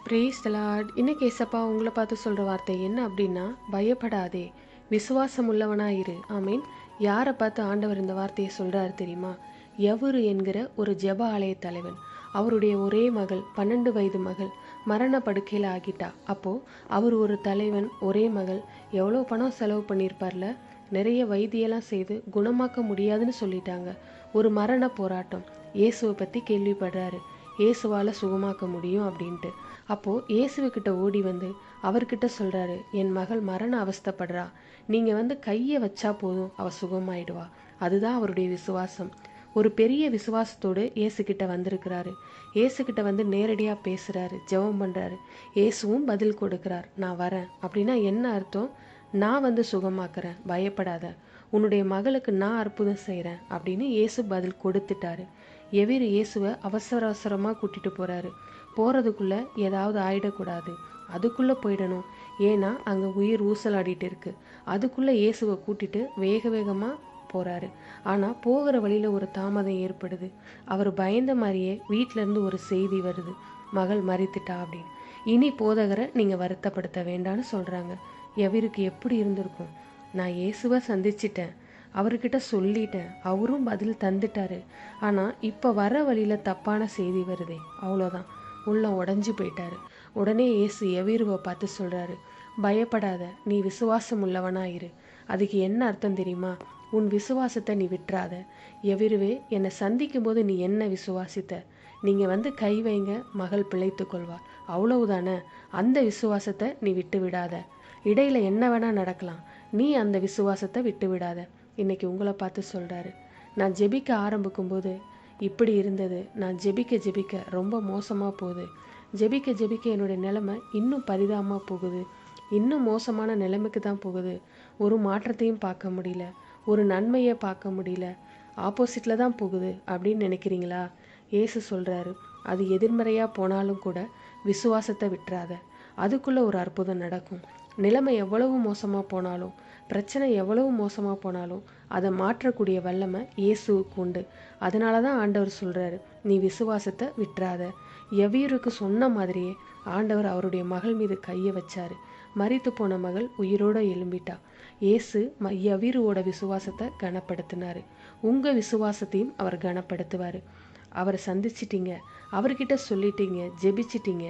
Praise the Lord. இன்னைக்கு ஏசப்பா உங்களை பார்த்து சொல்கிற வார்த்தை என்ன அப்படின்னா, பயப்படாதே, விசுவாசம் உள்ளவனாயிரு. ஆமீன். யாரை பார்த்து ஆண்டவர் இந்த வார்த்தையை சொல்கிறாரு தெரியுமா? எவரு என்கிற ஒரு ஜெப ஆலய தலைவன். அவருடைய ஒரே மகள், 12 வயது மகள், மரண படுக்கையில் ஆகிட்டா. அப்போது அவர் ஒரு தலைவன், ஒரே மகள், எவ்வளோ பணம் செலவு பண்ணியிருப்பார்ல. நிறைய வைத்தியெல்லாம் செய்து குணமாக்க முடியாதுன்னு சொல்லிட்டாங்க. ஒரு மரண போராட்டம். இயேசுவை பற்றி கேள்விப்படுறாரு. இயேசுவால் சுகமாக்க முடியும் அப்படின்ட்டு. அப்போது இயேசுக்கிட்ட ஓடி வந்து அவர்கிட்ட சொல்கிறாரு, என் மகள் மரண அவஸ்தைப்படுறா, நீங்கள் வந்து கையை வச்சா போதும், அவள் சுகமாயிடுவா. அதுதான் அவருடைய விசுவாசம். ஒரு பெரிய விசுவாசத்தோடு இயேசுக்கிட்ட வந்திருக்கிறாரு. இயேசுக்கிட்ட வந்து நேரடியாக பேசுகிறாரு, ஜெபம் பண்ணுறாரு. இயேசுவும் பதில் கொடுக்குறார், நான் வரேன். அப்படின்னா என்ன அர்த்தம்? நான் வந்து சுகமாக்குறேன், பயப்படாத, உன்னுடைய மகளுக்கு நான் அற்புதம் செய்கிறேன் அப்படின்னு இயேசு பதில் கொடுத்துட்டாரு. எவிர் இயேசுவை அவசர அவசரமாக கூட்டிகிட்டு போகிறாரு. போகிறதுக்குள்ளே ஏதாவது ஆயிடக்கூடாது, அதுக்குள்ளே போயிடணும். ஏன்னா அங்கே உயிர் ஊசலாடிட்டு இருக்கு. அதுக்குள்ளே இயேசுவை கூட்டிட்டு வேக வேகமாக போகிறாரு. ஆனால் போகிற வழியில் ஒரு தாமதம் ஏற்படுது. அவர் பயந்த மாதிரியே வீட்டிலேருந்து ஒரு செய்தி வருது, மகள் மரித்துட்டா அப்படின்னு. இனி போதகரை நீங்கள் வருத்தப்படுத்த வேண்டான்னு சொல்கிறாங்க. எவருக்கு எப்படி இருந்திருக்கும்? நான் இயேசுவை சந்திச்சிட்டேன், அவர்கிட்ட சொல்லிட்டேன், அவரும் பதில் தந்துட்டாரு. ஆனால் இப்போ வர வழியில் தப்பான செய்தி வருதே, அவ்வளோதான். உள்ள உடஞ்சி போயிட்டாரு. உடனே இயேசு எவீருவை பார்த்து சொல்கிறாரு, பயப்படாத, நீ விசுவாசம் உள்ளவனாயிரு. அதுக்கு என்ன அர்த்தம் தெரியுமா? உன் விசுவாசத்தை நீ விட்டுறாத. எவீருவே, என்னை சந்திக்கும் போது நீ என்ன விசுவாசித்த? நீங்கள் வந்து கை வைங்க, மகள் பிழைத்து கொள்வார், அவ்வளவுதானே. அந்த விசுவாசத்தை நீ விட்டு விடாத. இடையில என்ன வேணால் நடக்கலாம், நீ அந்த விசுவாசத்தை விட்டு விடாத. இன்னைக்கு உங்களை பார்த்து சொல்கிறாரு, நான் ஜெபிக்க ஆரம்பிக்கும்போது இப்படி இருந்தது, நான் ஜெபிக்க ஜெபிக்க ரொம்ப மோசமாக போகுது, ஜெபிக்க ஜெபிக்க என்னுடைய நிலைமை இன்னும் பரிதாபமாக போகுது, இன்னும் மோசமான நிலைமைக்கு தான் போகுது, ஒரு மாற்றத்தையும் பார்க்க முடியல, ஒரு நன்மையை பார்க்க முடியல, ஆப்போசிட்டில் தான் போகுது அப்படின்னு நினைக்கிறீங்களா? இயேசு சொல்கிறாரு, அது எதிர்மறையாக போனாலும் கூட விசுவாசத்தை விட்டுறாத, அதுக்குள்ளே ஒரு அற்புதம் நடக்கும். நிலைமை எவ்வளவு மோசமாக போனாலும், பிரச்சனை எவ்வளவு மோசமாக போனாலும் அதை மாற்றக்கூடிய வல்லமை இயேசுவுக்கு உண்டு. அதனால தான் ஆண்டவர் சொல்கிறாரு, நீ விசுவாசத்தை விட்டுறாத. எவீருக்கு சொன்ன மாதிரியே ஆண்டவர் அவருடைய மகள் மீது கையை வச்சாரு. மரித்து போன மகள் உயிரோடு எழும்பிட்டா. இயேசு எவீரோட விசுவாசத்தை கனப்படுத்தினார். உங்கள் விசுவாசத்தையும் அவர் கனப்படுத்துவார். அவரை சந்திச்சிட்டீங்க, அவர்கிட்ட சொல்லிட்டீங்க, ஜெபிச்சிட்டீங்க,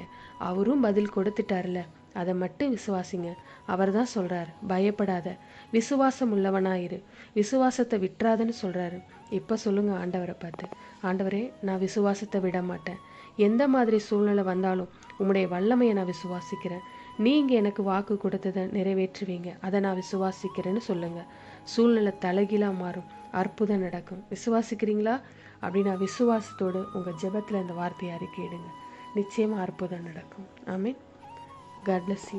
அவரும் பதில் கொடுத்துட்டார்ல, அதை மட்டும் விசுவாசிங்க. அவர் தான் சொல்கிறார், பயப்படாத, விசுவாசம் உள்ளவனாயிரு, விசுவாசத்தை விட்டுறாதுன்னு சொல்கிறாரு. இப்போ சொல்லுங்கள் ஆண்டவரை பார்த்து, ஆண்டவரே, நான் விசுவாசத்தை விட மாட்டேன். எந்த மாதிரி சூழ்நிலை வந்தாலும் உம்முடைய வல்லமையை நான் விசுவாசிக்கிறேன். நீங்கள் எனக்கு வாக்கு கொடுத்ததை நிறைவேற்றுவீங்க, அதை நான் விசுவாசிக்கிறேன்னு சொல்லுங்கள். சூழ்நிலை தலைகீழாக மாறும், அற்புதம் நடக்கும். விசுவாசிக்கிறீங்களா? அப்படின்னா விசுவாசத்தோடு உங்கள் ஜெபத்தில் இந்த வார்த்தையை அறிக்கையிடுங்க. நிச்சயமாக அற்புதம் நடக்கும். ஆமீன். God bless you.